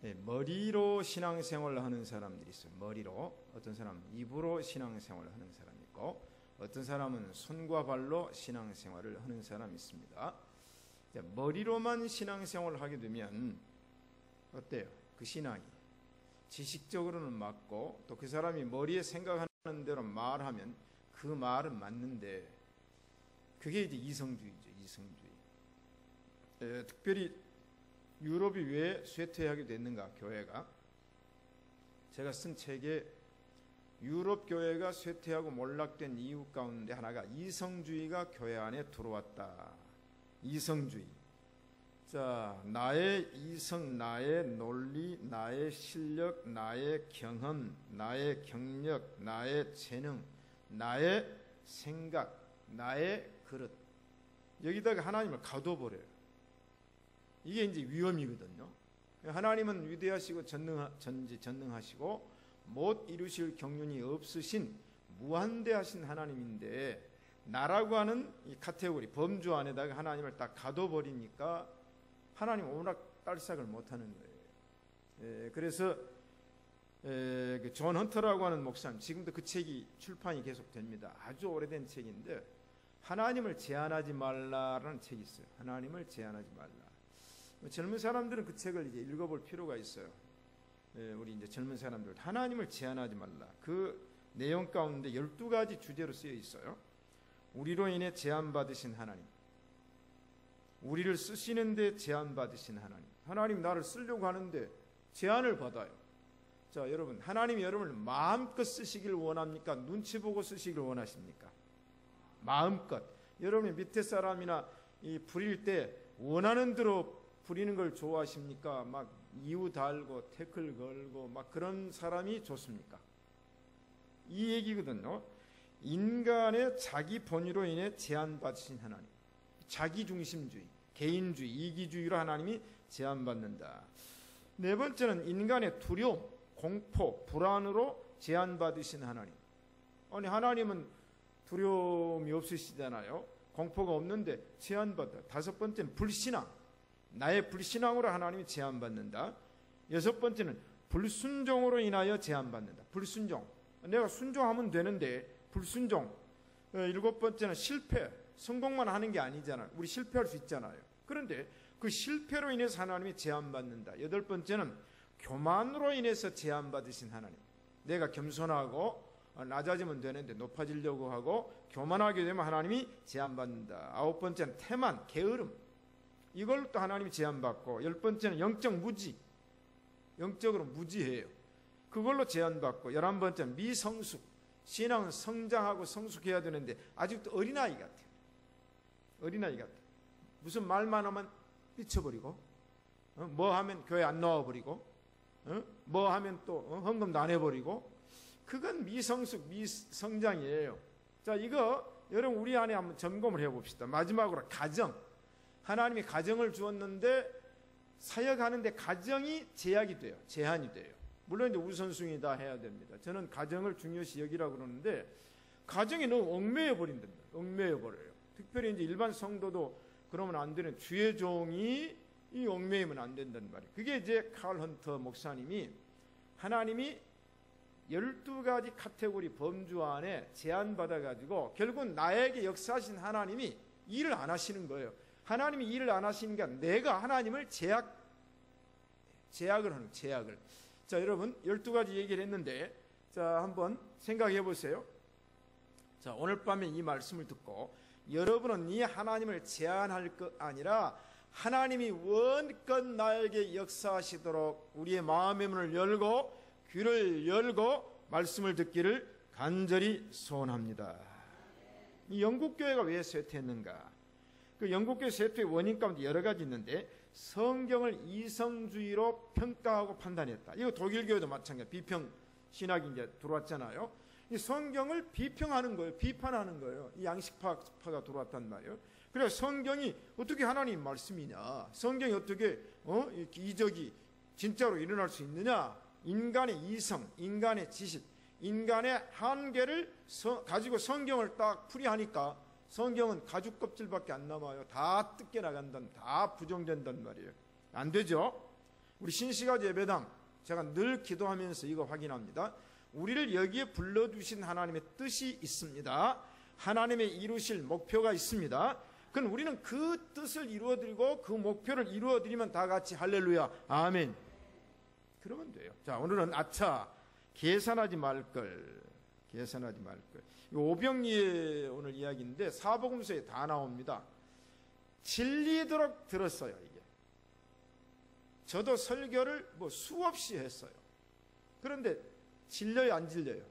네, 머리로 신앙생활을 하는 사람들이 있어요. 머리로. 어떤 사람은 입으로 신앙생활을 하는 사람이 있고, 어떤 사람은 손과 발로 신앙생활을 하는 사람이 있습니다. 머리로만 신앙생활을 하게 되면 어때요? 그 신앙이 지식적으로는 맞고, 또 그 사람이 머리에 생각하는 대로 말하면 그 말은 맞는데, 그게 이제 이성주의죠. 이성주의. 특별히 유럽이 왜 쇠퇴하게 됐는가, 교회가. 제가 쓴 책에 유럽 교회가 쇠퇴하고 몰락된 이유 가운데 하나가 이성주의가 교회 안에 들어왔다. 이성주의. 자, 나의 이성, 나의 논리, 나의 실력, 나의 경험, 나의 경력, 나의 재능, 나의 생각, 나의 그릇. 여기다가 하나님을 가둬버려요. 이게 이제 위험이거든요. 하나님은 위대하시고 전능하시고 못 이루실 경륜이 없으신 무한대하신 하나님인데, 나라고 하는 이 카테고리, 범주 안에다가 하나님을 딱 가둬버리니까 하나님 오락달싹을 못하는 거예요. 그래서 존 헌터라고 하는 목사님, 지금도 그 책이 출판이 계속됩니다. 아주 오래된 책인데, 하나님을 제한하지 말라라는 책이 있어요. 하나님을 제한하지 말라. 젊은 사람들은 그 책을 이제 읽어볼 필요가 있어요. 우리 이제 젊은 사람들, 하나님을 제한하지 말라. 그 내용 가운데 12가지 주제로 쓰여 있어요. 우리로 인해 제한받으신 하나님, 우리를 쓰시는데 제한받으신 하나님. 하나님 나를 쓰려고 하는데 제한을 받아요. 자, 여러분, 하나님이 여러분을 마음껏 쓰시길 원합니까? 눈치 보고 쓰시길 원하십니까? 마음껏. 여러분이 밑에 사람이나 이 부릴 때 원하는 대로 부리는 걸 좋아하십니까? 막 이유 달고 태클 걸고 막 그런 사람이 좋습니까? 이 얘기거든요. 인간의 자기 본의로 인해 제한받으신 하나님. 자기중심주의, 개인주의, 이기주의로 하나님이 제한받는다. 네 번째는 인간의 두려움, 공포, 불안으로 제한받으신 하나님. 아니, 하나님은 두려움이 없으시잖아요. 공포가 없는데 제한받아. 다섯 번째는 불신앙. 나의 불신앙으로 하나님이 제한받는다. 여섯 번째는 불순종으로 인하여 제한받는다. 불순종. 내가 순종하면 되는데 불순종. 일곱 번째는 실패. 성공만 하는 게 아니잖아요. 우리 실패할 수 있잖아요. 그런데 그 실패로 인해서 하나님이 제한받는다. 여덟 번째는 교만으로 인해서 제한받으신 하나님. 내가 겸손하고 낮아지면 되는데 높아지려고 하고 교만하게 되면 하나님이 제한받는다. 아홉 번째는 태만, 게으름. 이걸로 또 하나님이 제한받고, 열 번째는 영적 무지. 영적으로 무지해요. 그걸로 제한받고, 11번째는 미성숙. 신앙은 성장하고 성숙해야 되는데 아직도 어린아이 같아요. 어린아이 같아요. 무슨 말만 하면 삐쳐버리고, 뭐 하면 교회 안 나와버리고, 뭐 하면 또 헌금도 안 해버리고. 그건 미성숙, 미성장이에요. 자, 이거 여러분 우리 안에 한번 점검을 해봅시다. 마지막으로 가정. 하나님이 가정을 주었는데 사역하는데 가정이 제약이 돼요. 제한이 돼요. 물론 이제 우선순위 다 해야 됩니다. 저는 가정을 중요시 여기라고 그러는데, 가정이 너무 얽매여 버린답니다. 얽매여 버려요. 특별히 이제 일반 성도도 그러면 안 되는, 주의 종이 이 얽매이면 안 된다는 말이에요. 그게 이제 칼 헌터 목사님이 하나님이 12가지 카테고리 범주 안에 제한받아가지고 결국 나에게 역사하신 하나님이 일을 안 하시는 거예요. 하나님이 일을 안 하시니까 내가 하나님을 제약을 하는, 제약을. 자, 여러분, 12가지 얘기를 했는데, 자, 한번 생각해 보세요. 자, 오늘 밤에 이 말씀을 듣고, 여러분은 이 하나님을 제한할 것 아니라, 하나님이 원껏 나에게 역사하시도록 우리의 마음의 문을 열고, 귀를 열고, 말씀을 듣기를 간절히 소원합니다. 이 영국교회가 왜 쇠퇴했는가? 그 영국교회 쇠퇴의 원인 가운데 여러 가지 있는데, 성경을 이성주의로 평가하고 판단했다. 이거 독일교회도 마찬가지예요. 비평 신학이 이제 들어왔잖아요. 이 성경을 비평하는 거예요. 비판하는 거예요. 이 양식파가 들어왔단 말이에요. 그래서 성경이 어떻게 하나님 말씀이냐? 성경이 어떻게 이적이 진짜로 일어날 수 있느냐? 인간의 이성, 인간의 지식, 인간의 한계를 가지고 성경을 딱 풀이하니까 성경은 가죽 껍질밖에 안 남아요. 다 뜯겨 나간단, 다 부정된단 말이에요. 안 되죠? 우리 신시가지 예배당 제가 늘 기도하면서 이거 확인합니다. 우리를 여기에 불러주신 하나님의 뜻이 있습니다. 하나님의 이루실 목표가 있습니다. 그럼 우리는 그 뜻을 이루어드리고 그 목표를 이루어드리면 다 같이 할렐루야 아멘 그러면 돼요. 자, 오늘은 계산하지 말걸. 오병이의 오늘 이야기인데 사복음서에 다 나옵니다. 질리도록 들었어요. 이게 저도 설교를 수없이 했어요. 그런데 질려요 안 질려요?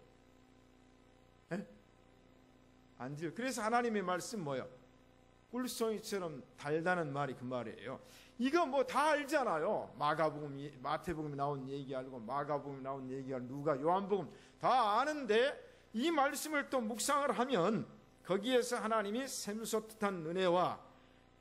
에? 안 질려. 그래서 하나님의 말씀 뭐예요? 꿀송이처럼 달다는 말이 그 말이에요. 이거 다 알잖아요. 마태복음이 나온 얘기 알고, 마가복음이 나온 얘기 알고, 누가 요한복음 다 아는데 이 말씀을 또 묵상을 하면 거기에서 하나님이 샘솟듯한 은혜와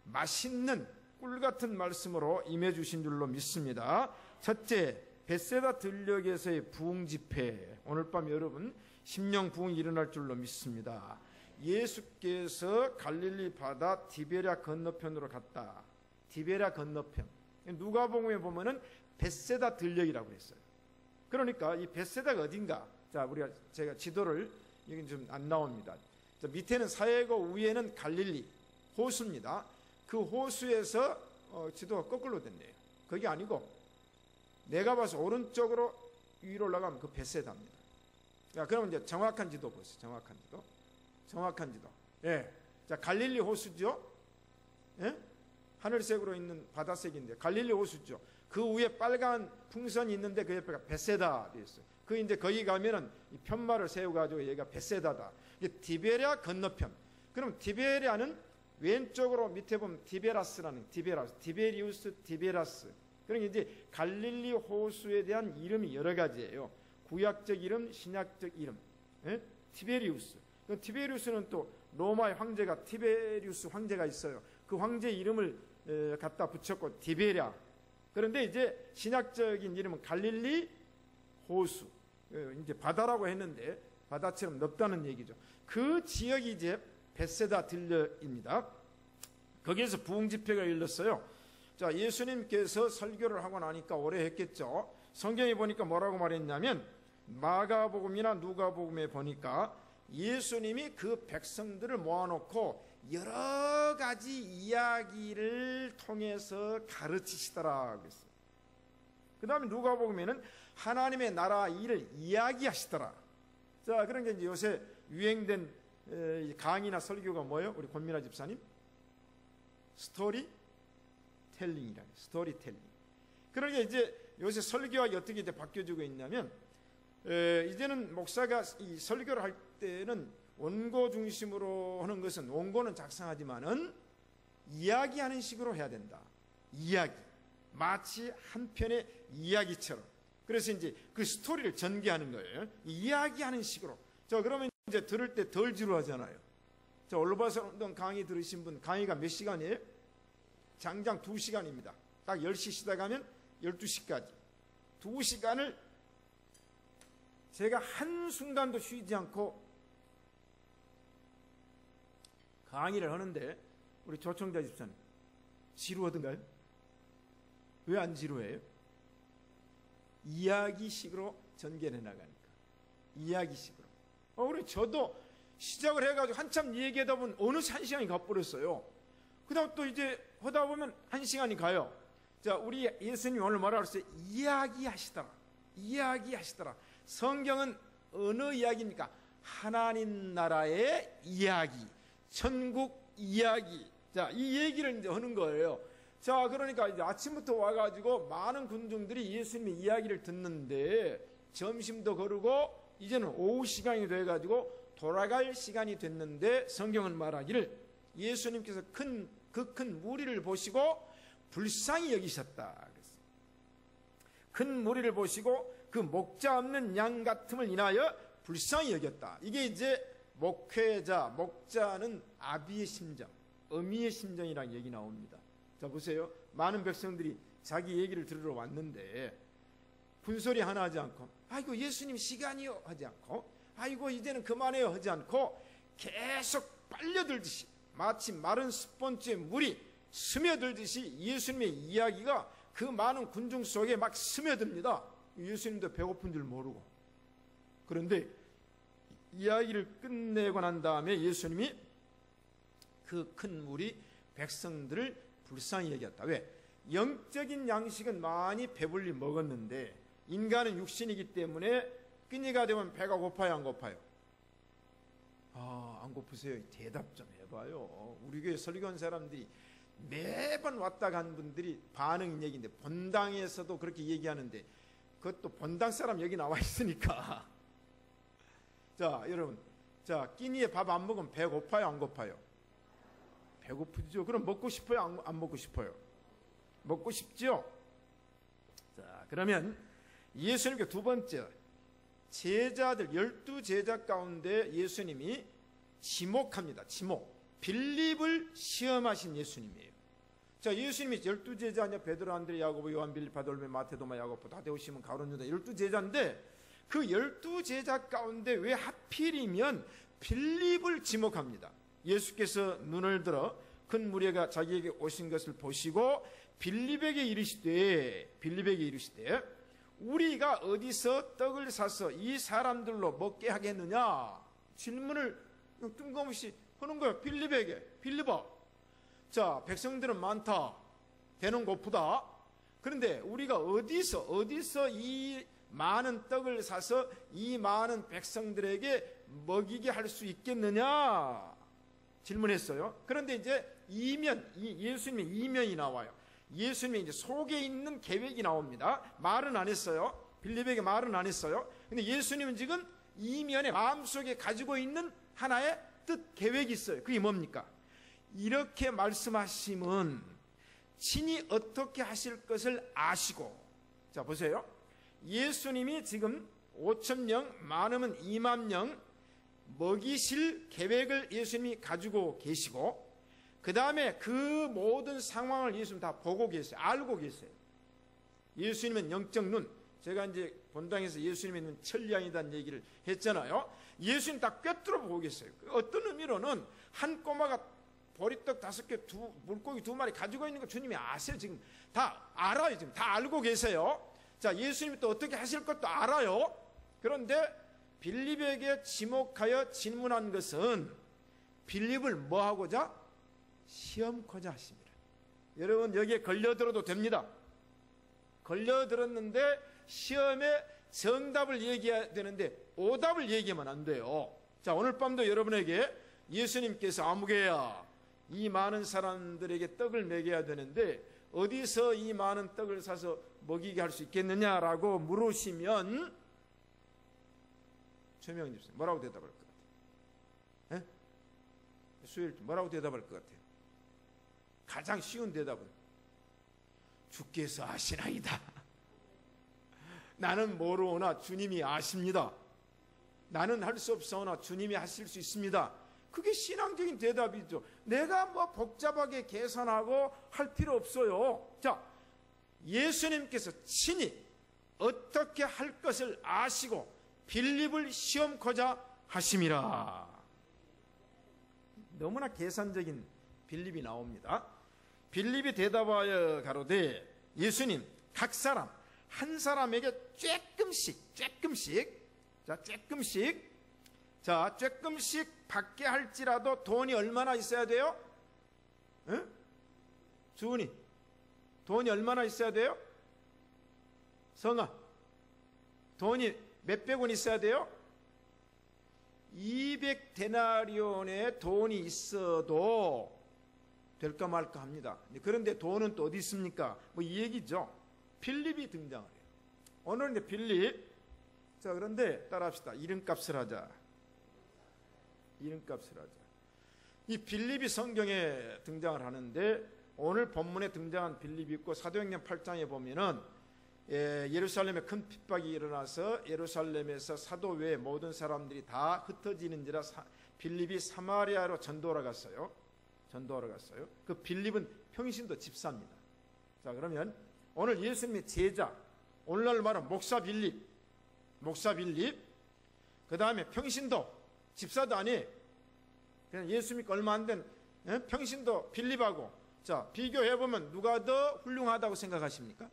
맛있는 꿀같은 말씀으로 임해주신 줄로 믿습니다. 첫째, 벳세다 들녘에서의 부흥집회. 오늘 밤 여러분 심령 부흥이 일어날 줄로 믿습니다. 예수께서 갈릴리 바다 디베랴 건너편으로 갔다. 디베랴 건너편. 누가복음에 보면은 벳세다 들녘이라고 했어요. 그러니까 이 벳세다가 어딘가? 자, 제가 지도를 여기 좀 안 나옵니다. 자, 밑에는 사해고 위에는 갈릴리 호수입니다. 그 호수에서 지도가 거꾸로 됐네요. 그게 아니고 내가 봐서 오른쪽으로 위로 올라가면 그 벳세다입니다. 자, 그러면 이제 정확한 지도 보세요. 정확한 지도. 예. 자, 갈릴리 호수죠. 예? 하늘색으로 있는 바다색인데 갈릴리 호수죠. 그 위에 빨간 풍선이 있는데 그 옆에가 벳세다 되어 있어요. 그 이제 거기 가면은 이 편말을 세워 가지고 얘가 벳세다다. 이게 디베랴 건너편. 그럼 디베랴는 왼쪽으로 밑에 보면 디베리우스 디베라스. 그러니까 이제 갈릴리 호수에 대한 이름이 여러 가지예요. 구약적 이름, 신약적 이름. 예? 티베리우스. 그 티베리우스는 또 로마의 황제가 티베리우스 황제가 있어요. 그 황제 이름을 갖다 붙였고 디베랴. 그런데 이제 신약적인 이름은 갈릴리 호수. 이제 바다라고 했는데 바다처럼 넓다는 얘기죠. 그 지역이 이제 벳세다 들녘입니다. 거기에서 부흥 집회가 열렸어요. 자, 예수님께서 설교를 하고 나니까 오래 했겠죠. 성경에 보니까 뭐라고 말했냐면 마가복음이나 누가복음에 보니까 예수님이 그 백성들을 모아놓고 여러 가지 이야기를 통해서 가르치시더라 그랬어요. 그 다음에 누가복음에는 하나님의 나라 일을 이야기하시더라. 자, 그런 게 이제 요새 유행된 강의나 설교가 뭐예요? 우리 권민아 집사님? 스토리텔링이라요. 스토리텔링. 그러니까 이제 요새 설교가 어떻게 이제 바뀌어지고 있냐면 이제는 목사가 이 설교를 할 때는 원고 중심으로 하는 것은 원고는 작성하지만은 이야기하는 식으로 해야 된다. 이야기. 마치 한 편의 이야기처럼. 그래서 이제 그 스토리를 전개하는 거예요. 이야기하는 식으로. 자, 그러면 이제 들을 때 덜 지루하잖아요. 자, 올바선 강의 들으신 분, 강의가 몇 시간이에요? 장장 2시간입니다. 딱 10시 시작하면 12시까지. 2시간을 제가 한순간도 쉬지 않고 강의를 하는데 우리 조청자 집사님 지루하던가요? 왜 안 지루해요? 이야기식으로 전개해 나가니까. 이야기식으로. 우리 저도 시작을 해가지고 한참 얘기하다 보면 어느새 1시간이 가버렸어요. 그 다음 또 이제 하다 보면 1시간이 가요. 자, 우리 예수님이 오늘 뭐라 그랬어요? 이야기하시더라. 이야기하시더라. 성경은 어느 이야기입니까? 하나님 나라의 이야기. 천국 이야기. 자, 이 얘기를 이제 하는 거예요. 자, 그러니까 이제 아침부터 와가지고 많은 군중들이 예수님의 이야기를 듣는데 점심도 거르고 이제는 오후 시간이 돼가지고 돌아갈 시간이 됐는데 성경은 말하기를 예수님께서 그 큰 무리를 보시고 불쌍히 여기셨다 그랬어요. 큰 무리를 보시고 그 목자 없는 양 같음을 인하여 불쌍히 여겼다. 이게 이제 목자는 아비의 심정, 어미의 심정이라는 얘기 나옵니다. 자, 보세요. 많은 백성들이 자기 얘기를 들으러 왔는데 군소리 하나 하지 않고 아이고 예수님 시간이요 하지 않고 아이고 이제는 그만해요 하지 않고 계속 빨려들듯이 마치 마른 스펀지에 물이 스며들듯이 예수님의 이야기가 그 많은 군중 속에 막 스며듭니다. 예수님도 배고픈 줄 모르고. 그런데 이야기를 끝내고 난 다음에 예수님이 그 큰 무리 백성들을 불쌍히 여겼다. 왜? 영적인 양식은 많이 배불리 먹었는데 인간은 육신이기 때문에 끼니가 되면 배가 고파요, 안 고파요? 안 고프세요? 대답 좀 해봐요. 우리 교회 설교한 사람들이 매번 왔다 간 분들이 반응인 얘기인데, 본당에서도 그렇게 얘기하는데 그것도 본당 사람 여기 나와 있으니까. 자, 여러분, 자, 끼니에 밥 안 먹으면 배 고파요, 안 고파요? 배고프죠. 그럼 먹고 싶어요, 안 먹고 싶어요? 먹고 싶죠. 자, 그러면 예수님께 두 번째, 제자들 12제자 가운데 예수님이 지목합니다. 지목. 빌립을 시험하신 예수님이에요. 자, 예수님이 12제자냐, 베드로, 안드레, 야고보, 요한, 빌립, 바돌메, 마테, 도마, 야고보, 다데오, 시몬, 가룟, 유다 12제자인데 그 12제자 가운데 왜 하필이면 빌립을 지목합니다. 예수께서 눈을 들어 큰 무리가 자기에게 오신 것을 보시고 빌립에게 이르시되 우리가 어디서 떡을 사서 이 사람들로 먹게 하겠느냐 질문을 뜬금없이 하는 거예요. 빌립아, 자, 백성들은 많다, 배는 고프다. 그런데 우리가 어디서 이 많은 떡을 사서 이 많은 백성들에게 먹이게 할 수 있겠느냐 질문했어요. 그런데 이제 예수님의 이면이 나와요. 예수님의 이제 속에 있는 계획이 나옵니다. 말은 안 했어요. 빌립에게 말은 안 했어요. 근데 예수님은 지금 이면에 마음속에 가지고 있는 하나의 뜻, 계획이 있어요. 그게 뭡니까? 이렇게 말씀하시면 친히 어떻게 하실 것을 아시고, 자, 보세요. 예수님이 지금 5,000명, 많으면 20,000명 먹이실 계획을 예수님이 가지고 계시고, 그 다음에 그 모든 상황을 예수님 다 보고 계세요. 알고 계세요. 예수님은 영적 눈, 제가 이제 본당에서 예수님의 눈 천리안이다는 얘기를 했잖아요. 예수님 다 꿰뚫어 보고 계세요. 어떤 의미로는 한 꼬마가 보리떡 5개, 물고기 2마리 가지고 있는 거 주님이 아세요. 지금 다 알아요. 지금 다 알고 계세요. 자, 예수님이 또 어떻게 하실 것도 알아요. 그런데 빌립에게 지목하여 질문한 것은 빌립을 뭐 하고자? 시험코자 하십니다. 여러분, 여기에 걸려들어도 됩니다. 걸려들었는데 시험에 정답을 얘기해야 되는데 오답을 얘기하면 안 돼요. 자, 오늘 밤도 여러분에게 예수님께서 아무개야 이 많은 사람들에게 떡을 먹여야 되는데 어디서 이 많은 떡을 사서 먹이게 할 수 있겠느냐라고 물으시면 최명희 집사님 뭐라고 대답할 것 같아요? 수요일 뭐라고 대답할 것 같아요? 가장 쉬운 대답은 주께서 아시나이다. 나는 모르오나 주님이 아십니다. 나는 할 수 없사오나 주님이 하실 수 있습니다. 그게 신앙적인 대답이죠. 내가 뭐 복잡하게 계산하고 할 필요 없어요. 자, 예수님께서 친히 어떻게 할 것을 아시고 빌립을 시험코자 하심이라. 너무나 계산적인 빌립이 나옵니다. 빌립이 대답하여 가로되 예수님, 각 사람 한 사람에게 조금씩 받게 할지라도 돈이 얼마나 있어야 돼요? 주은이, 돈이 얼마나 있어야 돼요? 성아, 돈이 몇백 원 있어야 돼요? 200데나리온의 돈이 있어도 될까 말까 합니다. 그런데 돈은 또 어디 있습니까? 뭐 이 얘기죠. 빌립이 등장을 해요. 오늘 이제 빌립, 자, 그런데 따라합시다. 이름값을 하자. 이 빌립이 성경에 등장을 하는데 오늘 본문에 등장한 빌립이 있고 사도행전 8장에 보면은 예루살렘에 큰 핍박이 일어나서 예루살렘에서 사도 외에 모든 사람들이 다 흩어지는지라 빌립이 사마리아로 전도하러 갔어요. 그 빌립은 평신도 집사입니다. 자, 그러면 오늘 예수님의 제자, 오늘날 말하면 목사 빌립, 그 다음에 평신도 집사도 아니에요. 그냥 예수 믿고 얼마 안 된 평신도 빌립하고 자, 비교해보면 누가 더 훌륭하다고 생각하십니까?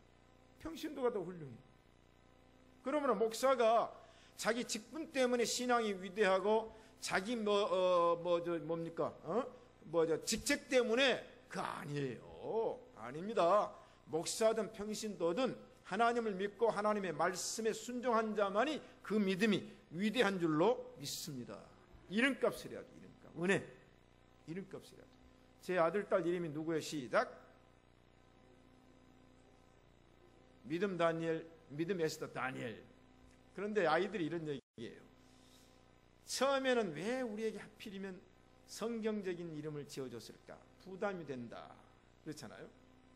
평신도가 더 훌륭해요. 그러면 목사가 자기 직분 때문에 신앙이 위대하고 자기 직책 때문에 그거 아니에요. 아닙니다. 목사든 평신도든 하나님을 믿고 하나님의 말씀에 순종한 자만이 그 믿음이 위대한 줄로 믿습니다. 이름값을 해야죠. 이름값. 은혜. 이름값을 해야죠. 제 아들, 딸 이름이 누구예요? 시작. 믿음 다니엘, 믿음 에스더 다니엘. 그런데 아이들이 이런 얘기예요. 처음에는 왜 우리에게 하필이면 성경적인 이름을 지어줬을까? 부담이 된다. 그렇잖아요.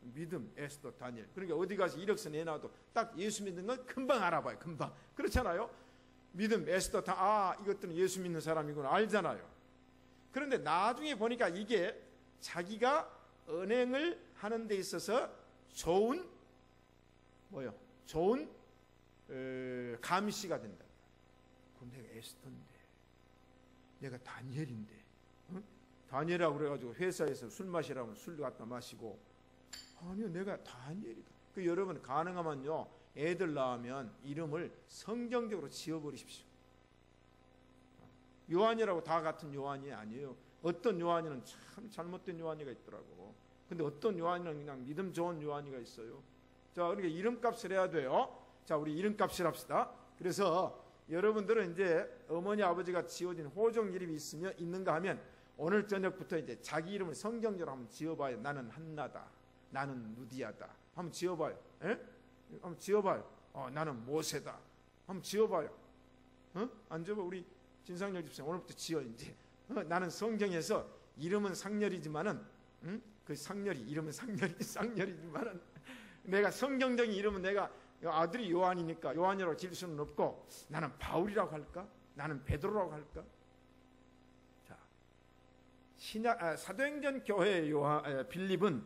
믿음, 에스더, 다니엘. 그러니까 어디 가서 이력서 내놔도 딱 예수 믿는 건 금방 알아봐요. 금방. 그렇잖아요. 믿음, 에스더, 이것들은 예수 믿는 사람이구나 알잖아요. 그런데 나중에 보니까 이게 자기가 은행을 하는 데 있어서 좋은 감시가 된다. 그럼 내가 에스더인데, 내가 다니엘인데, 다니엘이라고 그래가지고 회사에서 술 마시라면 술 갖다 마시고, 아니요, 내가 다니엘이다. 그 여러분 가능하면요, 애들 낳으면 이름을 성경적으로 지어버리십시오. 요한이라고 다 같은 요한이 아니에요. 어떤 요한이는 참 잘못된 요한이가 있더라고. 근데 어떤 요한이는 그냥 믿음 좋은 요한이가 있어요. 자, 그러니까 이름값을 해야 돼요. 자, 우리 이름값을 합시다. 그래서 여러분들은 이제 어머니 아버지가 지어진 호종 이름이 있는가 하면 오늘 저녁부터 이제 자기 이름을 성경적으로 한번 지어봐요. 나는 한나다. 나는 누디아다. 한번 지어봐요. 에? 한번 지어봐요. 나는 모세다. 한번 지어봐요. 안 지어봐. 우리 진상열 집사 오늘부터 지어 이제. 나는 성경에서 이름은 상렬이지만은, 그 상렬이 이름은 쌍렬이지만은 내가 성경적인 이름은 내가 아들이 요한이니까 요한이라고 지을 수는 없고 나는 바울이라고 할까? 나는 베드로라고 할까? 자, 사도행전 교회의 빌립은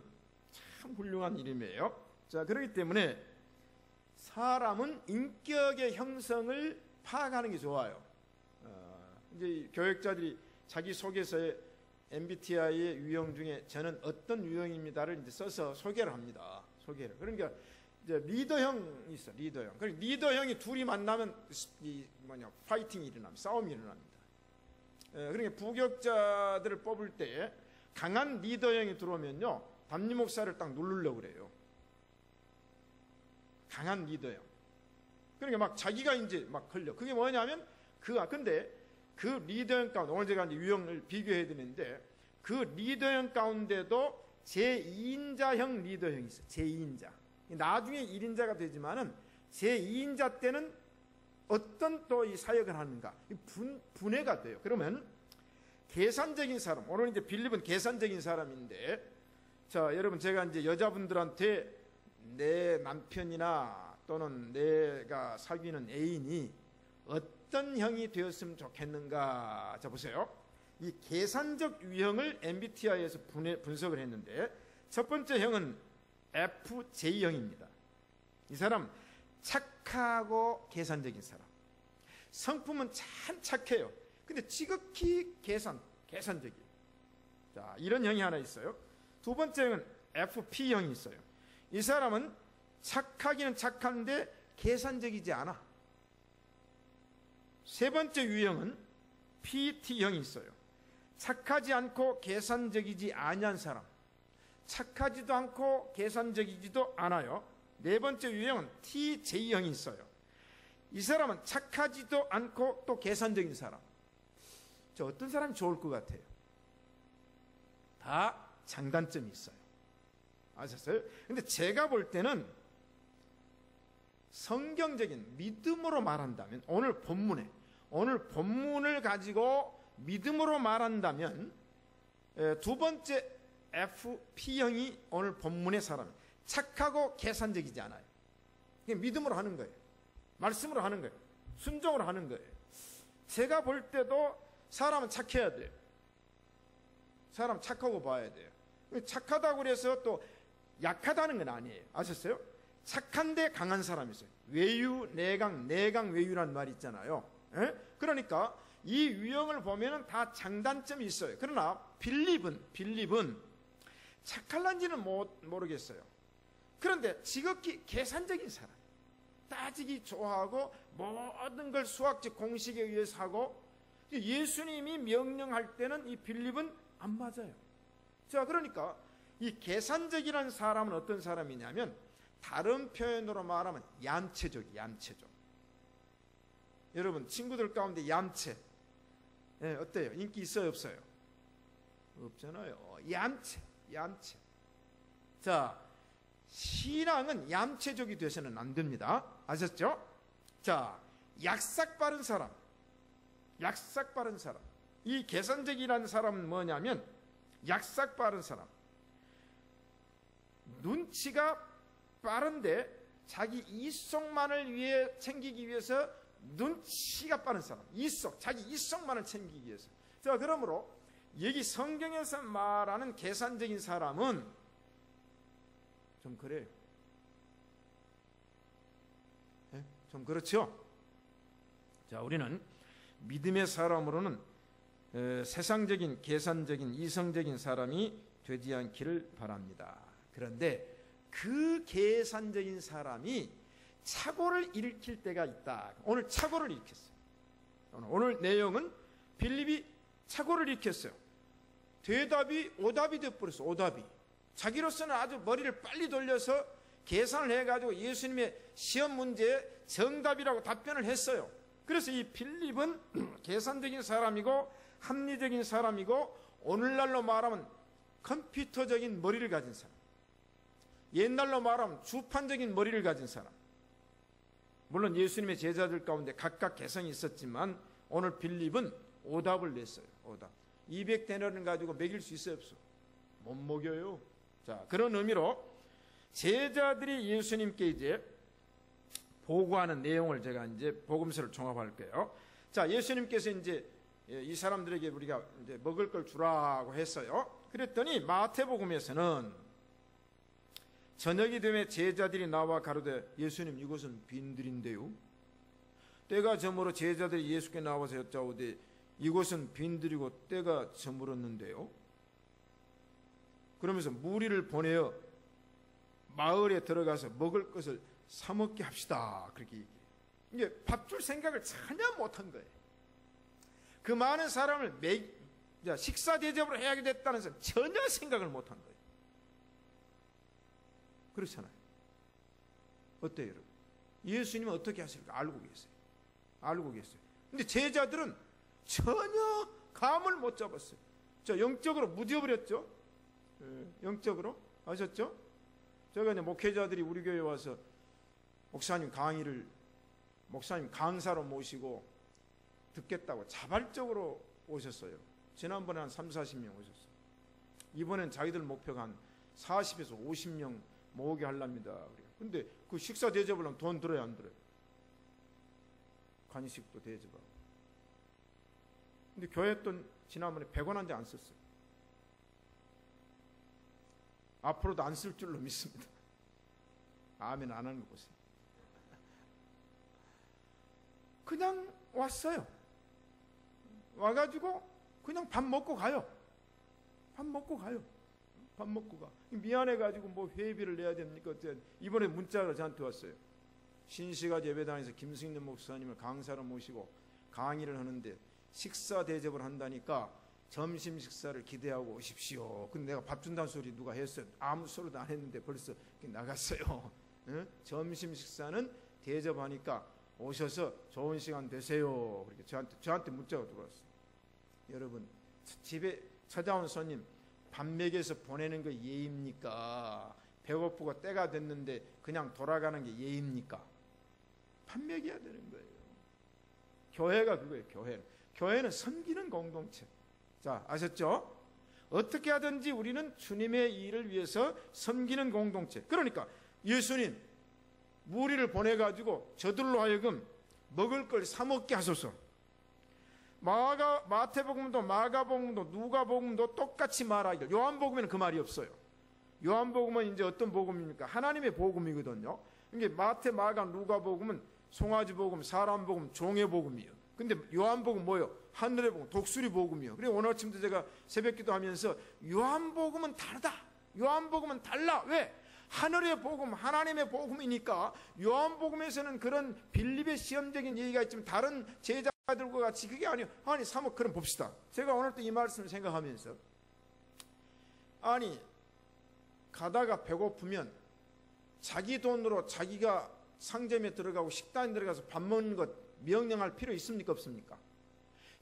참 훌륭한 이름이에요. 자, 그렇기 때문에 사람은 인격의 형성을 파악하는 게 좋아요. 이제 교역자들이 자기 소개서에 MBTI의 유형 중에 저는 어떤 유형입니다를 이제 써서 소개를 합니다. 소개를. 그러니까 이제 리더형이 있어. 리더형. 그러니까 리더형이 둘이 만나면 파이팅이 일어납니다. 싸움이 일어납니다. 그러니까 부격자들을 뽑을 때 강한 리더형이 들어오면요, 담임 목사를 딱 누르려고 그래요. 강한 리더형. 그러니까 막 자기가 이제 막 걸려. 그게 뭐냐면 근데 그 리더형 가운데 오늘 제가 이제 유형을 비교해 드리는데 그 리더형 가운데도 제2인자형 리더형이 있어요. 제2인자. 나중에 1인자가 되지만은 제2인자 때는 어떤 또 이 사역을 하는가? 분해가 돼요. 그러면 계산적인 사람. 오늘 이제 빌립은 계산적인 사람인데, 자, 여러분 제가 이제 여자분들한테 내 남편이나 또는 내가 사귀는 애인이 어떤 형이 되었으면 좋겠는가? 자, 보세요. 이 계산적 유형을 MBTI에서 분석을 했는데 첫 번째 형은 FJ형입니다. 이 사람 착하고 계산적인 사람. 성품은 참 착해요. 근데 지극히 계산적이에요. 자, 이런 형이 하나 있어요. 두 번째 형은 FP형이 있어요. 이 사람은 착하기는 착한데 계산적이지 않아. 세 번째 유형은 PT형이 있어요. 착하지 않고 계산적이지 아니한 사람. 착하지도 않고 계산적이지도 않아요. 네 번째 유형은 TJ형이 있어요. 이 사람은 착하지도 않고 또 계산적인 사람. 저 어떤 사람이 좋을 것 같아요? 다 장단점이 있어요. 아셨어요? 근데 제가 볼 때는 성경적인 믿음으로 말한다면 오늘 본문을 가지고 믿음으로 말한다면 두 번째 FP형이 오늘 본문의 사람. 착하고 계산적이지 않아요. 그냥 믿음으로 하는 거예요. 말씀으로 하는 거예요. 순종으로 하는 거예요. 제가 볼 때도 사람은 착해야 돼요. 사람 착하고 봐야 돼요. 착하다고 해서 또 약하다는 건 아니에요. 아셨어요? 착한데 강한 사람이 있어요. 외유, 내강, 외유라는 말이 있잖아요. 에? 그러니까 이 유형을 보면 다 장단점이 있어요. 그러나 빌립은 착할란지는 모르겠어요. 그런데 지극히 계산적인 사람, 따지기 좋아하고 모든 걸 수학적 공식에 의해서 하고, 예수님이 명령할 때는 이 빌립은 안 맞아요. 자, 그러니까 이 계산적이라는 사람은 어떤 사람이냐면, 다른 표현으로 말하면 얌체적. 여러분, 친구들 가운데 얌체, 어때요? 인기 있어요, 없어요? 없잖아요. 얌체. 자, 신앙은 얌체적이 돼서는 안 됩니다. 아셨죠? 자, 약삭 빠른 사람. 이 계산적이라는 사람은 뭐냐면, 약삭 빠른 사람. 눈치가 빠른데 자기 이속만을 챙기기 위해서 눈치가 빠른 사람. 자기 이속만을 챙기기 위해서. 자, 그러므로 여기 성경에서 말하는 계산적인 사람은 좀 그래요. 좀 그렇죠? 자, 우리는 믿음의 사람으로는 세상적인, 계산적인, 이성적인 사람이 되지 않기를 바랍니다. 그런데 그 계산적인 사람이 착오를 일으킬 때가 있다. 오늘 착오를 일으켰어요. 오늘 내용은 빌립이 착오를 일으켰어요. 대답이 오답이 되어버렸어. 오답이. 자기로서는 아주 머리를 빨리 돌려서 계산을 해가지고 예수님의 시험 문제에 정답이라고 답변을 했어요. 그래서 이 빌립은 계산적인 사람이고 합리적인 사람이고, 오늘날로 말하면 컴퓨터적인 머리를 가진 사람, 옛날로 말하면 주판적인 머리를 가진 사람. 물론 예수님의 제자들 가운데 각각 개성이 있었지만 오늘 빌립은 오답을 냈어요. 오답. 200데나리온 가지고 먹일 수 있어요, 없어? 못 먹여요. 자, 그런 의미로 제자들이 예수님께 이제 보고하는 내용을 제가 이제 복음서를 종합할 거예요. 자, 예수님께서 이제 이 사람들에게 우리가 이제 먹을 걸 주라고 했어요. 그랬더니 마태복음에서는 저녁이 되면 제자들이 나와 가로되, 예수님, 이것은 빈들인데요. 때가 저물어 제자들이 예수께 나와서 여짜오되, 이곳은 빈들이고 때가 저물었는데요. 그러면서 무리를 보내어 마을에 들어가서 먹을 것을 사 먹게 합시다. 그렇게 얘기해요. 이게 밥 줄 생각을 전혀 못한 거예요. 그 많은 사람을 식사 대접으로 해야 됐다는 것은 전혀 생각을 못한 거예요. 그렇잖아요. 어때요, 여러분? 예수님은 어떻게 하실까 알고 계세요. 근데 제자들은 전혀 감을 못 잡았어요. 자, 영적으로 무뎌버렸죠. 영적으로. 아셨죠? 제가 이제 목회자들이 우리 교회에 와서 목사님 강사로 모시고 듣겠다고 자발적으로 오셨어요. 지난번에 한 30-40명 오셨어요. 이번엔 자기들 목표가 한 40에서 50명 모으게 하랍니다. 근데 그 식사 대접을 하면 돈 들어요, 안 들어요? 간식도 대접하고. 근데 교회 돈 지난번에 100원 한 대 안 썼어요. 앞으로도 안 쓸 줄로 믿습니다. 아멘 안 하는 거 보세요. 그냥 왔어요. 와가지고 그냥 밥 먹고 가요. 밥 먹고 가. 미안해가지고 뭐 회비를 내야 됩니까? 이번에 문자가 저한테 왔어요. 신시가 예배당에서 김승년 목사님을 강사로 모시고 강의를 하는데 식사 대접을 한다니까 점심 식사를 기대하고 오십시오. 근데 내가 밥 준다는 소리 누가 했어요? 아무 소리도 안 했는데 벌써 나갔어요. 응? 점심 식사는 대접하니까 오셔서 좋은 시간 되세요. 그렇게 저한테 문자가 들어왔어요. 여러분, 집에 찾아온 손님 밥 먹여서 보내는 거 예입니까? 배고프고 때가 됐는데 그냥 돌아가는 게 예입니까? 밥 먹여야 되는 거예요. 교회가 그거예요. 교회는 섬기는 공동체. 자, 아셨죠? 어떻게 하든지 우리는 주님의 일을 위해서 섬기는 공동체. 그러니까 예수님 무리를 보내가지고 저들로 하여금 먹을 걸 사 먹게 하소서. 마태복음도 마가복음도 누가복음도 똑같이 말하기를. 요한복음에는 그 말이 없어요. 요한복음은 이제 어떤 복음입니까? 하나님의 복음이거든요. 이게 마태, 마가, 누가복음은 송아지 복음, 사람 복음, 종의 복음이에요. 근데 요한복음 뭐예요? 하늘의 복음, 독수리 복음이에요. 그래서 오늘 아침도 제가 새벽기도 하면서 요한복음은 다르다. 요한복음은 달라. 왜? 하늘의 복음, 하나님의 복음이니까. 요한복음에서는 그런 빌립의 시험적인 얘기가 있지만 다른 제자들과 같이 그게 아니에요. 아니 사모, 그럼 봅시다. 제가 오늘 또 이 말씀을 생각하면서, 아니 가다가 배고프면 자기 돈으로 자기가 상점에 들어가고 식당에 들어가서 밥 먹는 것 명령할 필요 있습니까 없습니까?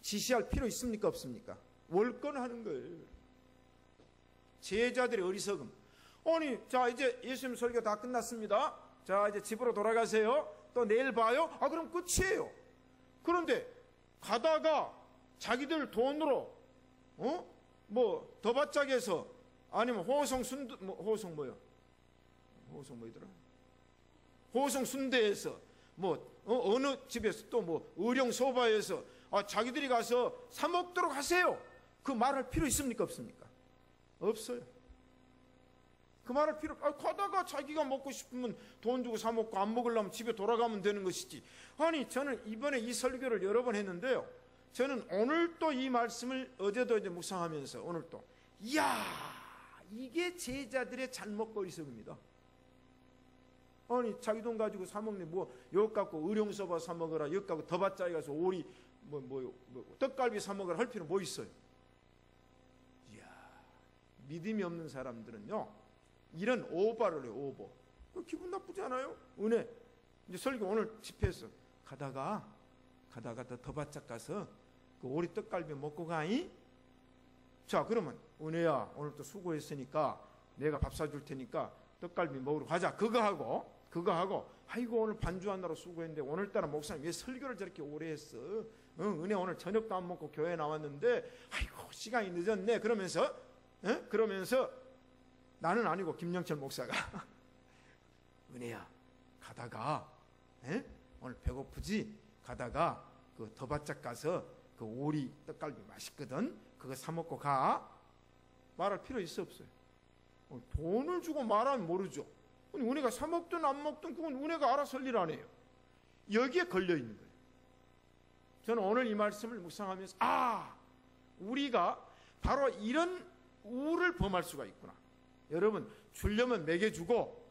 지시할 필요 있습니까 없습니까? 월권하는 거예요. 제자들의 어리석음. 아니 자 이제 예수님 설교 다 끝났습니다. 자 이제 집으로 돌아가세요. 또 내일 봐요. 아 그럼 끝이에요. 그런데 가다가 자기들 돈으로 뭐 더바짝에서 아니면 호성 순대 호성 뭐요? 호성 뭐더라? 호성 순대에서 뭐 어느 집에서 또 뭐 의령 소바에서 자기들이 가서 사 먹도록 하세요. 그 말할 필요 있습니까 없습니까? 없어요. 그 말할 필요. 가다가 자기가 먹고 싶으면 돈 주고 사 먹고 안 먹으려면 집에 돌아가면 되는 것이지. 아니 저는 이번에 이 설교를 여러 번 했는데요. 저는 오늘 또 이 말씀을 어제도 이제 묵상하면서 오늘 또 이야 이게 제자들의 잘못거리석입니다. 아니 자기 돈 가지고 사 먹네. 뭐 역 갖고 의룡소바 사 먹어라. 역 갖고 더바짜리 가서 오리 뭐 떡갈비 사 먹으라 할 필요 뭐 있어요? 이야 믿음이 없는 사람들은요 이런 오바를 해요. 오버. 기분 나쁘지 않아요? 은혜. 이제 설교 오늘 집회에서 가다가 더바짝 가서 그 오리 떡갈비 먹고 가이? 자 그러면 은혜야 오늘 또 수고했으니까 내가 밥 사줄 테니까 떡갈비 먹으러 가자. 그거 하고 아이고 오늘 반주하느라 수고했는데 오늘따라 목사님 왜 설교를 저렇게 오래 했어? 은혜 오늘 저녁도 안 먹고 교회 나왔는데 아이고 시간이 늦었네. 그러면서 나는 아니고 김영철 목사가 은혜야 가다가 오늘 배고프지? 가다가 그 더바짝 가서 그 오리 떡갈비 맛있거든. 그거 사 먹고 가. 말할 필요 있어 없어요? 돈을 주고 말하면 모르죠. 은혜가 사 먹든 안 먹든 그건 은혜가 알아서 할 일 아니에요. 여기에 걸려 있는 거예요. 저는 오늘 이 말씀을 묵상하면서 우리가 바로 이런 우를 범할 수가 있구나. 여러분 주려면 먹여주고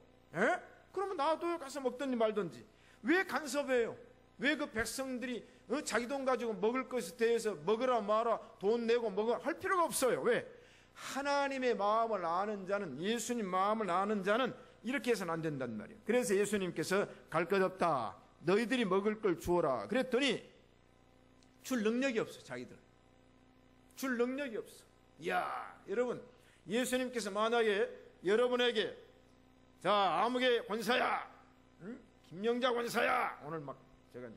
그러면 나도 가서 먹든지 말든지. 왜 간섭해요? 왜 그 백성들이 자기 돈 가지고 먹을 것에 대해서 먹으라 마라 돈 내고 먹으라 할 필요가 없어요. 왜? 하나님의 마음을 아는 자는, 예수님 마음을 아는 자는 이렇게 해서는 안 된단 말이에요. 그래서 예수님께서 갈 것 없다. 너희들이 먹을 걸 주어라. 그랬더니 줄 능력이 없어. 자기들 줄 능력이 없어. 이야 여러분 예수님께서 만약에 여러분에게 자 아무개 권사야 김영자 권사야 오늘 막 제가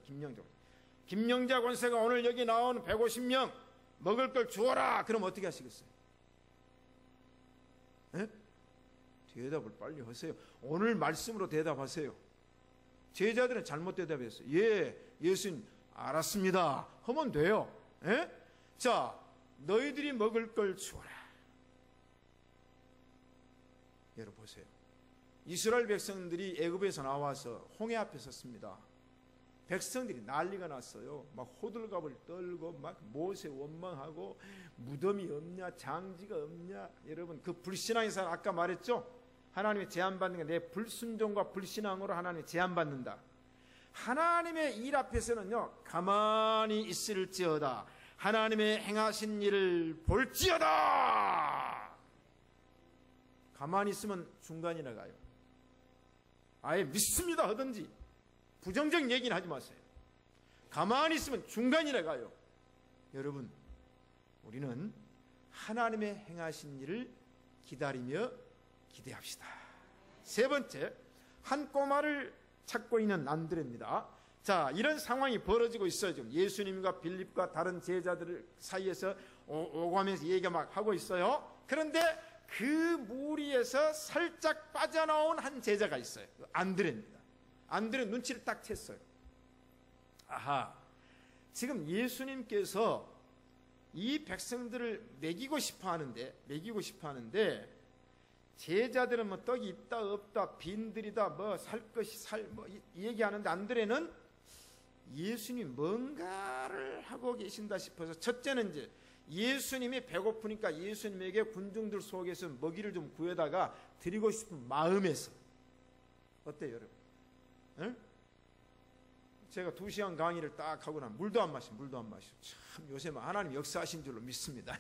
김영자 권사가 오늘 여기 나온 150명 먹을 걸 주어라. 그럼 어떻게 하시겠어요? 대답을 빨리 하세요. 오늘 말씀으로 대답하세요. 제자들은 잘못 대답했어요. 예 예수님 알았습니다 하면 돼요. 자 너희들이 먹을 걸 주어라. 여러분 보세요. 이스라엘 백성들이 애굽에서 나와서 홍해 앞에 섰습니다. 백성들이 난리가 났어요. 막 호들갑을 떨고 막 모세 원망하고 무덤이 없냐 장지가 없냐. 여러분 그 불신앙의 사람 아까 말했죠. 하나님의 제한받는 게 내 불순종과 불신앙으로 하나님의 제한받는다. 하나님의 일 앞에서는요 가만히 있을지어다 하나님의 행하신 일을 볼지어다. 가만히 있으면 중간이나 가요. 아예 믿습니다 하든지 부정적인 얘기는 하지 마세요. 가만히 있으면 중간이나 가요. 여러분 우리는 하나님의 행하신 일을 기다리며 기대합시다. 세 번째, 한 꼬마를 찾고 있는 안드레입니다. 자, 이런 상황이 벌어지고 있어요. 지금 예수님과 빌립과 다른 제자들 사이에서 오가면서 얘기가 막 하고 있어요. 그런데 그 무리에서 살짝 빠져나온 한 제자가 있어요. 안드레입니다. 안드레 눈치를 딱 챘어요. 아하, 지금 예수님께서 이 백성들을 먹이고 싶어 하는데 제자들은 뭐 떡이 있다 없다 빈들이다 뭐 살 것이 뭐 얘기하는데 안드레는 예수님 뭔가를 하고 계신다 싶어서 첫째는 이제 예수님이 배고프니까 예수님에게 군중들 속에서 먹이를 좀 구해다가 드리고 싶은 마음에서. 어때요 여러분? 응? 제가 2시간 강의를 딱 하고 나면 물도 안 마셔. 참 요새 하나님 역사하신 줄로 믿습니다.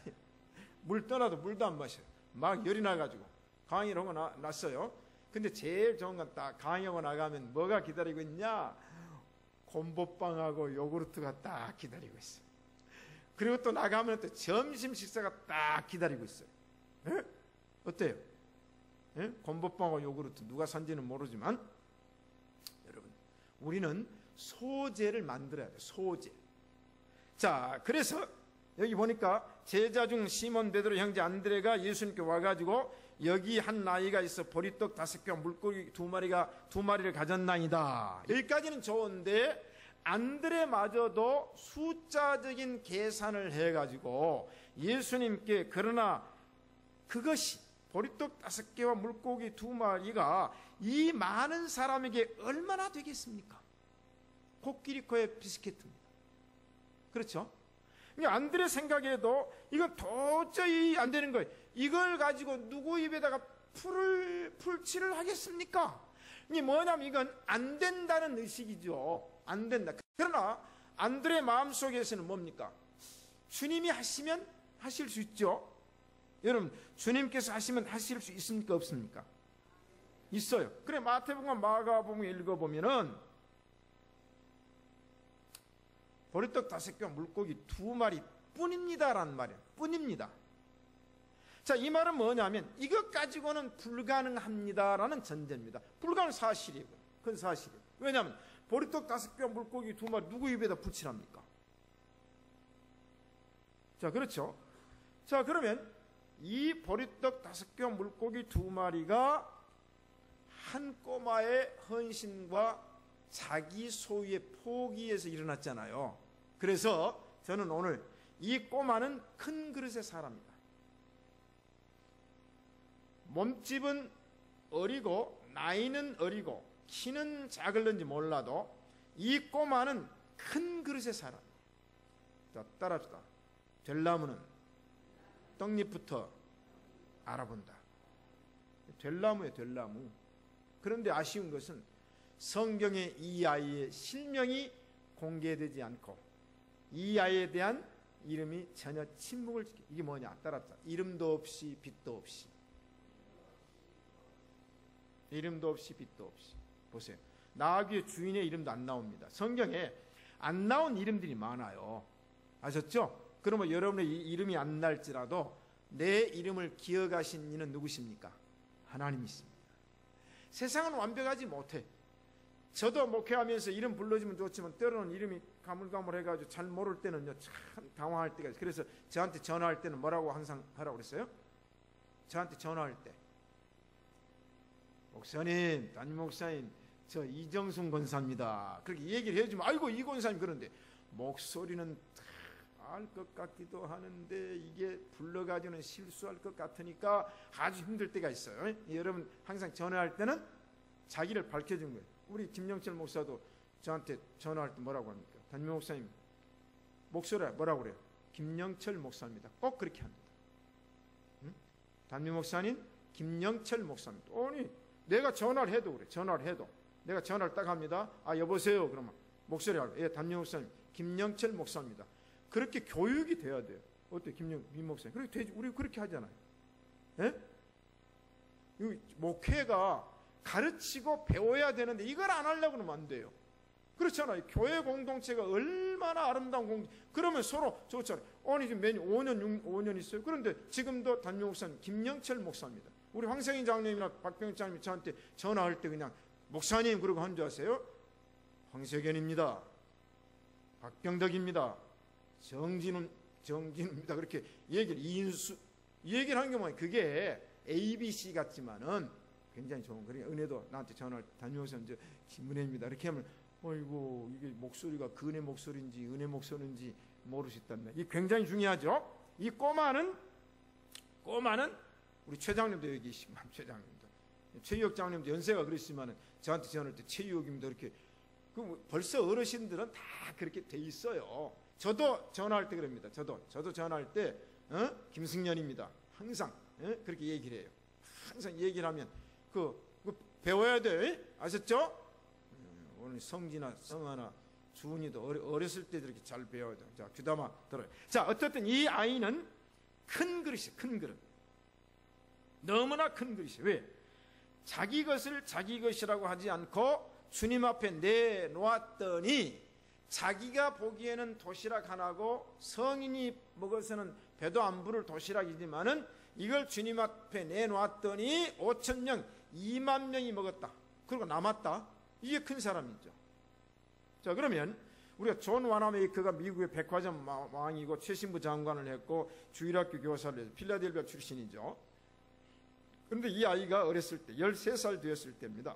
물 떠나도 물도 안 마셔요. 막 열이 나가지고 강의를 하고 났어요. 근데 제일 좋은 건 딱 강의하고 나가면 뭐가 기다리고 있냐? 곰보빵하고 요구르트가 딱 기다리고 있어요. 그리고 또 나가면 또 점심 식사가 딱 기다리고 있어요. 에? 어때요? 에? 곰보빵하고 요구르트 누가 산지는 모르지만 여러분 우리는 소재를 만들어야 돼요. 소재. 자, 그래서 여기 보니까 제자 중 시몬 베드로 형제 안드레가 예수님께 와가지고 여기 한 나이가 있어 보리떡 5개와 물고기 2마리를 가졌나이다. 여기까지는 좋은데 안드레마저도 숫자적인 계산을 해가지고 예수님께 그러나 그것이 보리떡 5개와 물고기 2마리가 이 많은 사람에게 얼마나 되겠습니까? 코끼리코의 비스켓입니다. 그렇죠? 안드레 생각에도 이건 도저히 안 되는 거예요. 이걸 가지고 누구 입에다가 풀칠을 하겠습니까? 이게 뭐냐면 이건 안 된다는 의식이죠. 안 된다. 그러나 안드레 마음속에서는 뭡니까? 주님이 하시면 하실 수 있죠. 여러분 주님께서 하시면 하실 수 있습니까? 없습니까? 있어요. 그래 마태복음 마가복음 읽어보면은 보리떡 5개와 물고기 2마리 뿐입니다라는 말이에요. 뿐입니다. 자, 이 말은 뭐냐면 이것 가지고는 불가능합니다라는 전제입니다. 불가능 사실이에요. 그건 사실이에요. 왜냐하면 보리떡 5개와 물고기 2마리 누구 입에다 붙이랍니까? 자, 그렇죠. 자, 그러면 이 보리떡 5개와 물고기 2마리가 한 꼬마의 헌신과 자기 소유의 포기에서 일어났잖아요. 그래서 저는 오늘 이 꼬마는 큰 그릇의 사람이다. 몸집은 어리고 나이는 어리고 키는 작을는지 몰라도 이 꼬마는 큰 그릇의 사람이에요. 자, 따라합시다. 될 나무는 떡잎부터 알아본다. 될 나무예요, 될 나무. 그런데 아쉬운 것은 성경에 이 아이의 실명이 공개되지 않고 이 아이에 대한 이름이 전혀 침묵을 지키고, 이게 뭐냐? 따라합시다. 이름도 없이 빛도 없이. 이름도 없이 빛도 없이. 보세요. 나귀의 주인의 이름도 안 나옵니다. 성경에 안 나온 이름들이 많아요. 아셨죠? 그러면 여러분의 이름이 안 날지라도 내 이름을 기억하신 이는 누구십니까? 하나님이십니다. 세상은 완벽하지 못해. 저도 목회하면서 이름 불러주면 좋지만 때로는 이름이 가물가물해가지고 잘 모를 때는요 참 당황할 때가 있어요. 그래서 저한테 전화할 때는 뭐라고 항상 하라고 그랬어요? 저한테 전화할 때 목사님, 담임 목사님, 저 이정순 권사입니다. 그렇게 얘기를 해주면 아이고 이 권사님 그런데 목소리는 알 것 같기도 하는데 이게 불러가지고는 실수할 것 같으니까 아주 힘들 때가 있어요. 여러분 항상 전화할 때는 자기를 밝혀준 거예요. 우리 김영철 목사도 저한테 전화할 때 뭐라고 합니까? 담임 목사님 목소리 뭐라고 그래요? 김영철 목사입니다. 꼭 그렇게 합니다. 응? 담임 목사님 김영철 목사입니다. 아니 내가 전화를 해도 그래. 전화를 해도 내가 전화를 딱 합니다. 아 여보세요. 그러면 목소리 알고 예 담임 목사님 김영철 목사입니다. 그렇게 교육이 돼야 돼요. 어때 김 목사님? 그렇게 우리 그렇게 하잖아요. 예? 목회가 가르치고 배워야 되는데 이걸 안 하려고 하면 안 돼요. 그렇잖아요. 교회 공동체가 얼마나 아름다운 공동체. 그러면 서로 좋잖아요. 아니 지금 매년 5년 있어요. 그런데 지금도 담임 목사님 김영철 목사입니다. 우리 황성인 장로님이나 박병희 장로님 저한테 전화할 때 그냥 목사님 그러고 한 줄 아세요? 황석연입니다. 박병덕입니다. 정진우입니다. 그렇게 얘기를 이인수 얘기를 하는 게 뭐예요? 그게 ABC 같지만은 굉장히 좋은 거예요. 은혜도 나한테 전화를 다녀오셔서 이제 김은혜입니다. 이렇게 하면 어이고 이게 목소리가 그은혜 목소리인지 은혜 목소리인지 모르셨단 말이에요. 이게 굉장히 중요하죠. 이 꼬마는 우리 최장님도 여기 계시지만 최장님도 최유혁 장님도 연세가 그러시지만은 저한테 전화할 때 최유혁입니다. 이렇게 그 벌써 어르신들은 다 그렇게 돼 있어요. 저도 전화할 때 그럽니다. 저도 전화할 때 김승연입니다. 항상 그렇게 얘기를 해요. 항상 얘기를 하면 그 배워야 돼. 아셨죠? 오늘 성진아, 성하나, 주은이도 어렸을 때 이렇게 잘 배워야 돼. 자, 귀담아 들어요. 자, 어쨌든 이 아이는 큰 그릇이에요. 큰 그릇. 너무나 큰 그릇이에요. 왜? 자기 것을 자기 것이라고 하지 않고 주님 앞에 내놓았더니 자기가 보기에는 도시락 하나고 성인이 먹어서는 배도 안 부를 도시락이지만은 이걸 주님 앞에 내놓았더니 5,000명, 2만 명이 먹었다. 그리고 남았다. 이게 큰 사람이죠. 자, 그러면 우리가 존 와나메이커가 미국의 백화점 왕이고 최신부 장관을 했고 주일학교 교사를 해서 필라델피아 출신이죠. 그런데 이 아이가 어렸을 때 13살 되었을 때입니다.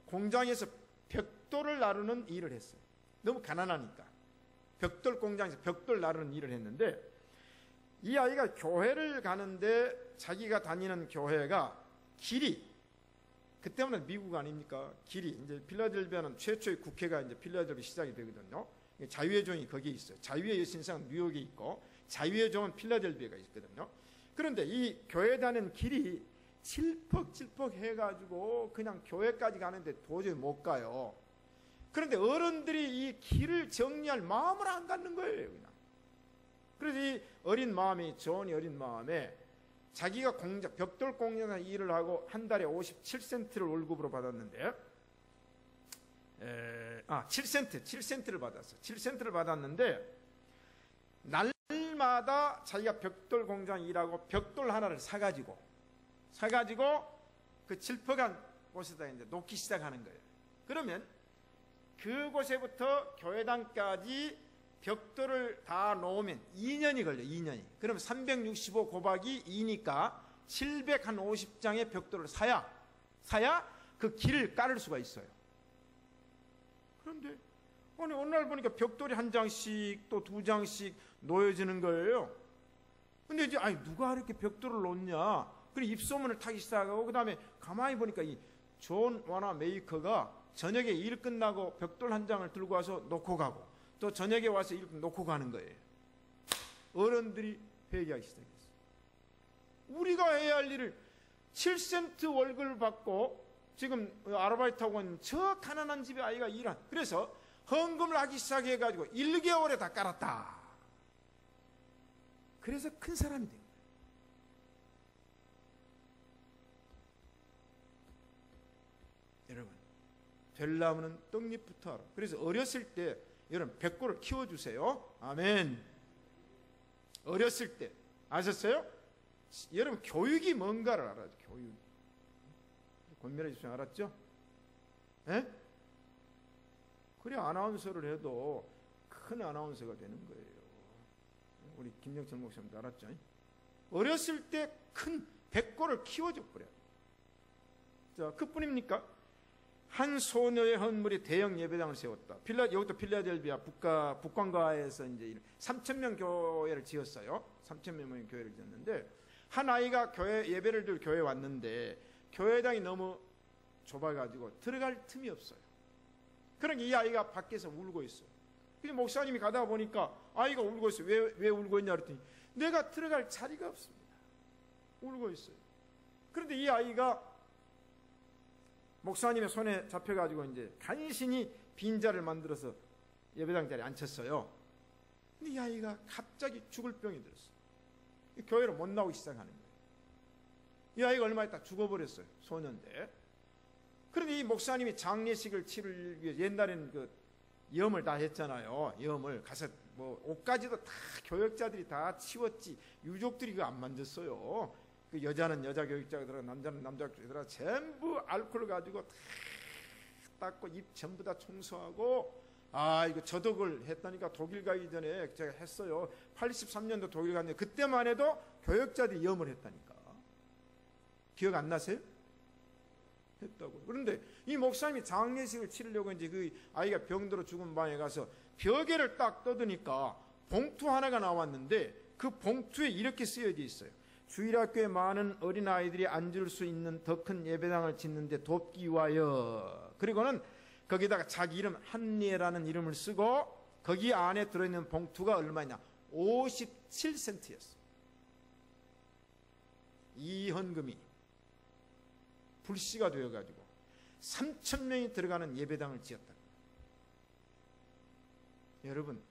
공장에서 벽돌을 나르는 일을 했어요. 너무 가난하니까 벽돌 공장에서 벽돌 나르는 일을 했는데 이 아이가 교회를 가는데 자기가 다니는 교회가 길이 그때는 미국 아닙니까? 길이 이제 필라델피아는 최초의 국회가 이제 필라델피아 시작이 되거든요. 자유의 종이 거기에 있어요. 자유의 여신상 뉴욕에 있고 자유의 종은 필라델피아가 있거든요. 그런데 이 교회 다니는 길이 칠퍽칠퍽 해가지고 그냥 교회까지 가는데 도저히 못 가요. 그런데 어른들이 이 길을 정리할 마음을 안 갖는 거예요. 그냥. 그래서 이 어린 마음이 존이 어린 마음에 자기가 벽돌 공장에서 일을 하고 한 달에 57센트를 월급으로 받았는데 7센트를 받았어요. 7센트를 받았는데 날마다 자기가 벽돌 공장 일하고 벽돌 하나를 사가지고 그 질퍽한 곳에다 이제 놓기 시작하는 거예요. 그러면 그곳에부터 교회당까지 벽돌을 다 놓으면 2년이 걸려요. 2년이. 그러면 365 곱하기 2니까 750장의 벽돌을 사야 그 길을 깔을 수가 있어요. 그런데 어느 날 보니까 벽돌이 한 장씩 또 두 장씩 놓여지는 거예요. 근데 이제 누가 이렇게 벽돌을 놓냐? 그리고 입소문을 타기 시작하고 그다음에 가만히 보니까 이 존 와나 메이커가 저녁에 일 끝나고 벽돌 한 장을 들고 와서 놓고 가고 또 저녁에 와서 이렇게 놓고 가는 거예요. 어른들이 회개하기 시작했어요. 우리가 해야 할 일을 7센트 월급을 받고 지금 아르바이트하고 있는 저 가난한 집의 아이가 일한 그래서 헌금을 하기 시작해가지고 1개월에 다 깔았다. 그래서 큰 사람이 된 거예요. 여러분 되려면 떡잎부터 알아. 그래서 어렸을 때 여러분 백골을 키워주세요. 아멘. 어렸을 때 아셨어요? 여러분 교육이 뭔가를 알아야죠. 교육. 권면해 주시면 알았죠? 에? 그래 아나운서를 해도 큰 아나운서가 되는 거예요. 우리 김영철 목사님도 알았죠? 어렸을 때 큰 백골을 키워줘 버려요. 자, 그뿐입니까? 한 소녀의 헌물이 대형 예배당을 세웠다. 여기도 필라델피아 북광가에서 이제 3,000명 교회를 지었어요. 3,000명 교회를 지었는데 한 아이가 예배를 들고 교회에 왔는데 교회당이 너무 좁아가지고 들어갈 틈이 없어요. 그러니까 이 아이가 밖에서 울고 있어요. 그래서 목사님이 가다 보니까 아이가 울고 있어요. 왜 울고 있냐 그랬더니 내가 들어갈 자리가 없습니다. 울고 있어요. 그런데 이 아이가 목사님의 손에 잡혀가지고 이제 간신히 빈자를 만들어서 예배당 자리에 앉혔어요. 근데 이 아이가 갑자기 죽을 병이 들었어요. 교회로 못 나오기 시작하는 거예요. 이 아이가 얼마 있다 죽어버렸어요. 소년인데. 그런데 이 목사님이 장례식을 치르기 위해 옛날에는 그 염을 다 했잖아요. 염을 가서 뭐 옷까지도 다 교역자들이 다 치웠지 유족들이 그거 안 만졌어요. 그 여자는 여자 교육자가 들어가 남자는 남자 교육자가 들어가 전부 알코올 가지고 다 닦고 입 전부 다 청소하고 이거 저독을 했다니까 독일 가기 전에 제가 했어요. 83년도 독일 갔는데 그때만 해도 교역자들이 염을 했다니까. 기억 안 나세요? 했다고. 그런데 이 목사님이 장례식을 치르려고 이제 그 아이가 병들어 죽은 방에 가서 벽에를 딱 떠드니까 봉투 하나가 나왔는데 그 봉투에 이렇게 쓰여져 있어요. 주일학교에 많은 어린아이들이 앉을 수 있는 더 큰 예배당을 짓는데 돕기 위하여. 그리고는 거기다가 자기 이름 한리에라는 이름을 쓰고 거기 안에 들어있는 봉투가 얼마냐? 57센트였어. 이 헌금이 불씨가 되어가지고 3,000명이 들어가는 예배당을 지었다. 여러분,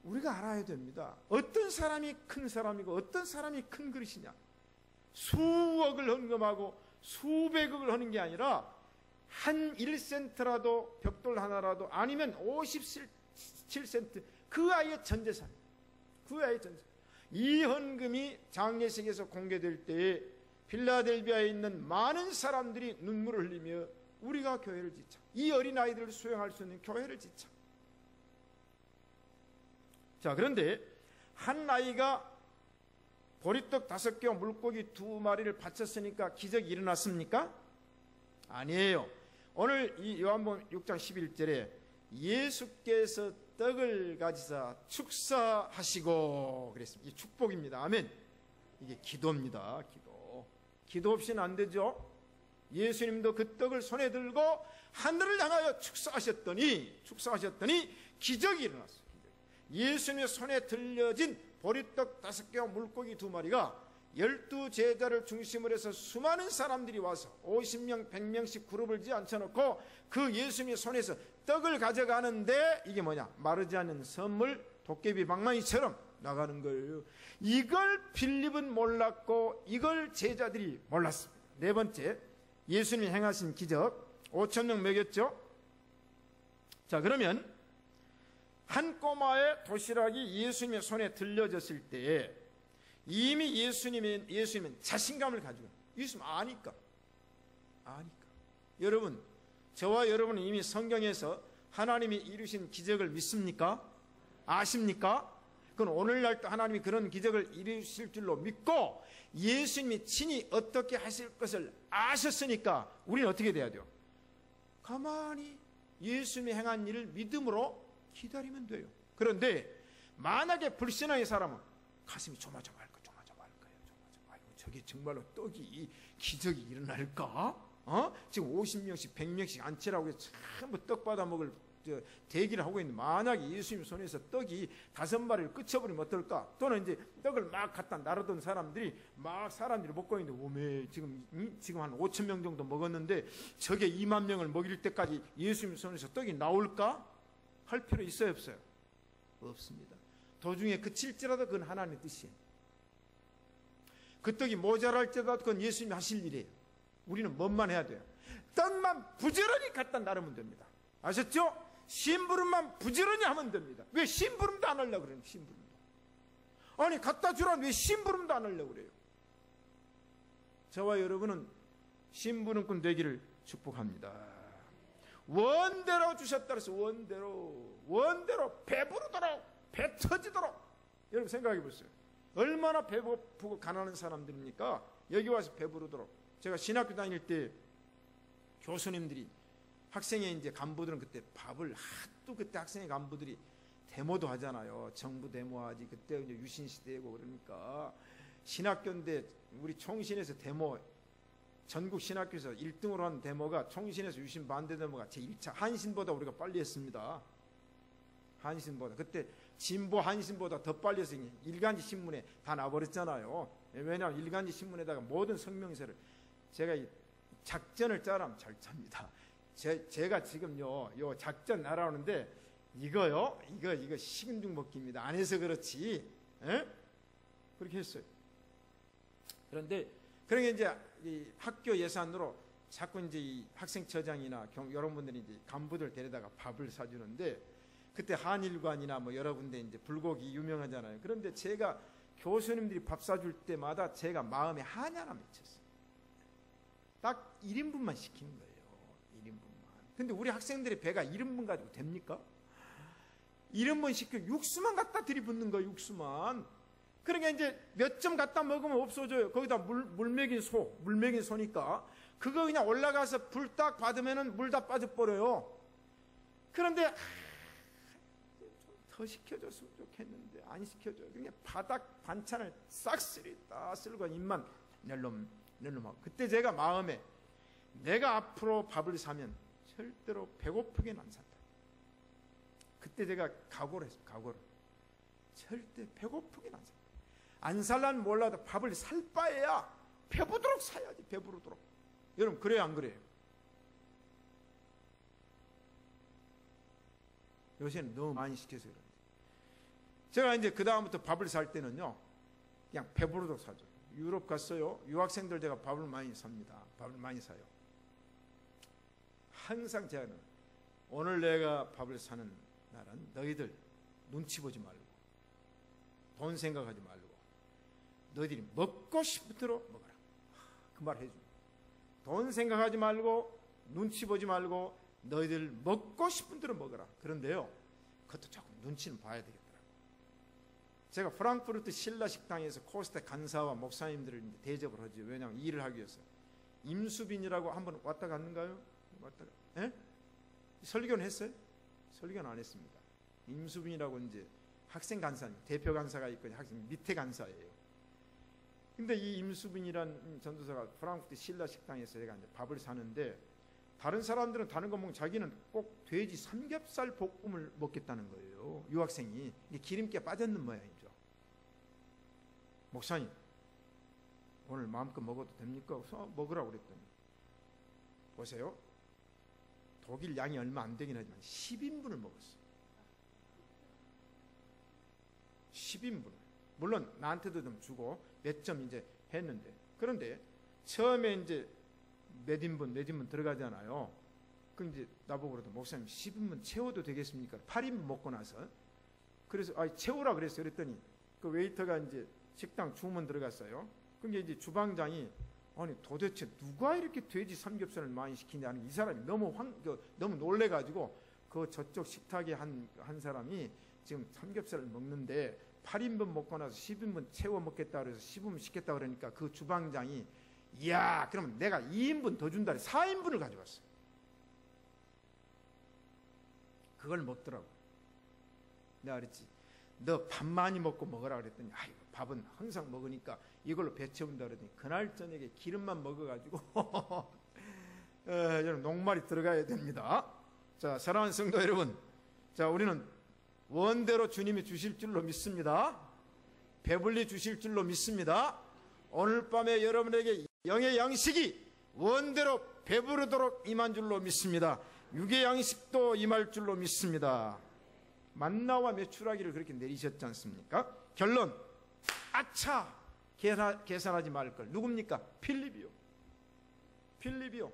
우리가 알아야 됩니다. 어떤 사람이 큰 사람이고 어떤 사람이 큰 그릇이냐. 수억을 헌금하고 수백억을 하는 게 아니라 한 1센트라도 벽돌 하나라도 아니면 57센트 그 아이의 전재산, 그 아이의 전재산. 이 헌금이 장례식에서 공개될 때에 필라델비아에 있는 많은 사람들이 눈물을 흘리며 우리가 교회를 지쳐, 이 어린아이들을 수용할 수 있는 교회를 지쳐. 자, 그런데 한 아이가 보리떡 5개와 물고기 2마리를 바쳤으니까 기적이 일어났습니까? 아니에요. 오늘 이 요한복음 6장 11절에 예수께서 떡을 가지사 축사하시고 그랬습니다. 이 축복입니다. 아멘. 이게 기도입니다. 기도 없이는 안 되죠. 예수님도 그 떡을 손에 들고 하늘을 향하여 축사하셨더니 기적이 일어났어요. 예수님의 손에 들려진 보리떡 5개와 물고기 2마리가 12제자를 중심으로 해서 수많은 사람들이 와서 50명, 100명씩 그룹을 앉혀놓고 그 예수님의 손에서 떡을 가져가는데 이게 뭐냐? 마르지 않는 선물 도깨비 방망이처럼 나가는 거예요. 이걸 빌립은 몰랐고 이걸 제자들이 몰랐습니다. 네 번째, 예수님이 행하신 기적, 5,000명 먹였죠. 자, 그러면 한 꼬마의 도시락이 예수님의 손에 들려졌을 때에 이미 예수님은 자신감을 가지고, 예수님 아니까. 여러분, 저와 여러분은 이미 성경에서 하나님이 이루신 기적을 믿습니까? 아십니까? 그건 오늘날 또 하나님이 그런 기적을 이루실 줄로 믿고 예수님이 친히 어떻게 하실 것을 아셨으니까 우리는 어떻게 돼야 돼요? 가만히 예수님이 행한 일을 믿음으로 기다리면 돼요. 그런데 만약에 불신앙의 사람은 가슴이 조마조마할 거예요. 저게 정말로 떡이 기적이 일어날까? 지금 50명씩 100명씩 앉히라고 해서 전부 떡 받아 먹을 대기를 하고 있는데 만약에 예수님 손에서 떡이 5마리를 끝쳐버리면 어떨까? 또는 이제 떡을 막 갖다 나르던 사람들이 먹고 있는데 오메 지금 한 5,000명 정도 먹었는데 저게 2만 명을 먹일 때까지 예수님 손에서 떡이 나올까? 할 필요 있어요, 없어요? 없습니다. 도중에 그칠지라도 그건 하나님의 뜻이에요. 그 떡이 모자랄지라도 그건 예수님이 하실 일이에요. 우리는 뭐만 해야 돼요? 떡만 부지런히 갖다 나르면 됩니다. 아셨죠? 심부름만 부지런히 하면 됩니다. 왜 심부름도 안 하려고 그래요? 심부름도. 아니 갖다 주라는 왜 심부름도 안 하려고 그래요? 저와 여러분은 심부름꾼 되기를 축복합니다. 원대로 주셨다 그래서 원대로 배부르도록 배 터지도록. 여러분 생각해 보세요. 얼마나 배고프고 가난한 사람들입니까? 여기 와서 배부르도록. 제가 신학교 다닐 때 교수님들이 학생의 이제 간부들은 그때 밥을 하도 그때 학생의 간부들이 데모도 하잖아요. 정부 데모하지. 그때 이제 유신 시대고 그러니까 신학교인데 우리 총신에서 데모 전국 신학교에서 1등으로 한 데모가 총신에서 유신 반대 데모가 제1차 한신보다 우리가 빨리 했습니다. 한신보다. 그때 진보 한신보다 더 빨리 해서 일간지 신문에 다 나버렸잖아요. 왜냐하면 일간지 신문에다가 모든 성명서를 제가 이 작전을 짜라면 잘 짭니다. 제가 지금요 작전 날아오는데 이거 식은 죽 먹기입니다. 안 해서 그렇지. 에? 그렇게 했어요. 그런데 그러니까 이제 이 학교 예산으로 자꾸 이제 이 학생처장이나 여러분들이 이제 간부들 데려다가 밥을 사주는데 그때 한일관이나 뭐 여러 군데 이제 불고기 유명하잖아요. 그런데 제가 교수님들이 밥 사줄 때마다 제가 마음에 한야나 맺혔어요. 딱 1인분만 시키는 거예요. 1인분만. 근데 우리 학생들의 배가 1인분 가지고 됩니까? 1인분 시켜 육수만 갖다 들이붓는 거예요. 육수만. 그러니까 이제 몇 점 갖다 먹으면 없어져요. 거기다 물 먹인 소니까 그거 그냥 올라가서 불 딱 받으면은 물 다 빠져버려요. 그런데 좀 더 시켜줬으면 좋겠는데 안 시켜줘요. 그냥 바닥 반찬을 싹쓸이 다 쓸고 입만 낼놈하고. 그때 제가 마음에 내가 앞으로 밥을 사면 절대로 배고프게는 안 산다. 그때 제가 각오를 했어요. 각오를. 절대 배고프긴 안 살라는 몰라도 밥을 살 바에야 배부르도록 사야지. 배부르도록. 여러분 그래요 안 그래요? 요새는 너무 많이 시켜서 그래요. 제가 이제 그 다음부터 밥을 살 때는요 그냥 배부르도록 사죠. 유럽 갔어요. 유학생들 제가 밥을 많이 삽니다. 밥을 많이 사요. 항상 제가 오늘 내가 밥을 사는 날은 너희들 눈치 보지 말고 돈 생각하지 말고 너희들이 먹고 싶은 대로 먹어라. 그 말 해줘. 돈 생각하지 말고 눈치 보지 말고 너희들 먹고 싶은 대로 먹어라. 그런데요 그것도 조금 눈치는 봐야 되겠더라고. 제가 프랑크푸르트 신라 식당에서 코스타 간사와 목사님들을 대접을 하죠. 왜냐하면 일을 하기 위해서. 임수빈이라고 한번 왔다 갔는가요? 왔다가 예? 설교는 했어요? 설교는 안 했습니다. 임수빈이라고 이제 학생 간사님, 대표 간사가 있고 학생 밑에 간사예요. 근데 이 임수빈이란 전도사가 프랑크푸르트 신라 식당에서 제가 이제 밥을 사는데 다른 사람들은 다른 거 먹고 자기는 꼭 돼지 삼겹살 볶음을 먹겠다는 거예요. 유학생이 기름기가 빠졌는 모양이죠. 목사님 오늘 마음껏 먹어도 됩니까? 먹으라고 그랬더니 보세요. 독일 양이 얼마 안 되긴 하지만 10인분을 먹었어요. 10인분. 물론 나한테도 좀 주고 몇 점 이제 했는데 그런데 처음에 이제 몇 인분 들어가잖아요. 그럼 이제 나보고 그러더니 목사님 10인분 채워도 되겠습니까? 8인분 먹고 나서 그래서 채우라 그랬어요. 그랬더니 그 웨이터가 이제 식당 주문 들어갔어요. 그럼 이제 주방장이 아니 도대체 누가 이렇게 돼지 삼겹살을 많이 시키냐는 이 사람이 너무 놀래가지고 그 저쪽 식탁에 한 사람이 지금 삼겹살을 먹는데 8인분 먹고 나서 10인분 채워 먹겠다 그래서 10인분 시켰다 그러니까 그 주방장이 이야 그러면 내가 2인분 더 준다 4인분을 가져왔어. 그걸 먹더라고. 내가 그랬지 너 밥 많이 먹고 먹으라 그랬더니 아이고 밥은 항상 먹으니까 이걸로 배 채운다 그랬더니 그날 저녁에 기름만 먹어가지고 여러분 녹말이 들어가야 됩니다. 자 사랑하는 성도 여러분, 자 우리는 원대로 주님이 주실 줄로 믿습니다. 배불리 주실 줄로 믿습니다. 오늘 밤에 여러분에게 영의 양식이 원대로 배부르도록 임한 줄로 믿습니다. 육의 양식도 임할 줄로 믿습니다. 만나와 메추라기를 그렇게 내리셨지 않습니까? 결론 아차 계산하지 말 걸. 누굽니까? 필립이요.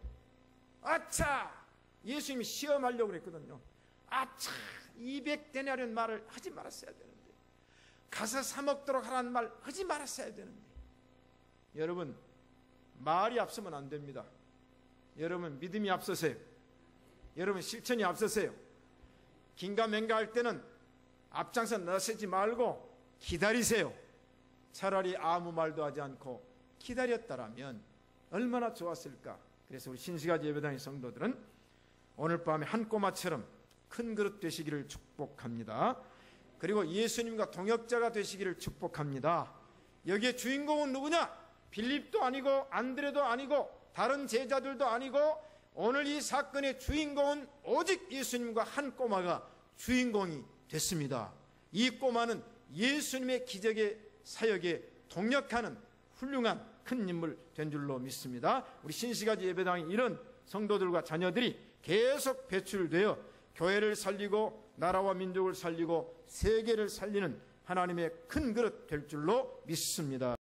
아차 예수님이 시험하려고 그랬거든요. 아차 200데나리온 말을 하지 말았어야 되는데 가서 사 먹도록 하라는 말 하지 말았어야 되는데. 여러분 말이 앞서면 안 됩니다. 여러분 믿음이 앞서세요. 여러분 실천이 앞서세요. 긴가맹가 할 때는 앞장서 나서지 말고 기다리세요. 차라리 아무 말도 하지 않고 기다렸다라면 얼마나 좋았을까. 그래서 우리 신시가지 예배당의 성도들은 오늘 밤에 한 꼬마처럼 큰 그릇 되시기를 축복합니다. 그리고 예수님과 동역자가 되시기를 축복합니다. 여기에 주인공은 누구냐? 빌립도 아니고 안드레도 아니고 다른 제자들도 아니고 오늘 이 사건의 주인공은 오직 예수님과 한 꼬마가 주인공이 됐습니다. 이 꼬마는 예수님의 기적의 사역에 동역하는 훌륭한 큰 인물 된 줄로 믿습니다. 우리 신시가지 예배당에 이런 성도들과 자녀들이 계속 배출되어 교회를 살리고 나라와 민족을 살리고 세계를 살리는 하나님의 큰 그릇 될 줄로 믿습니다.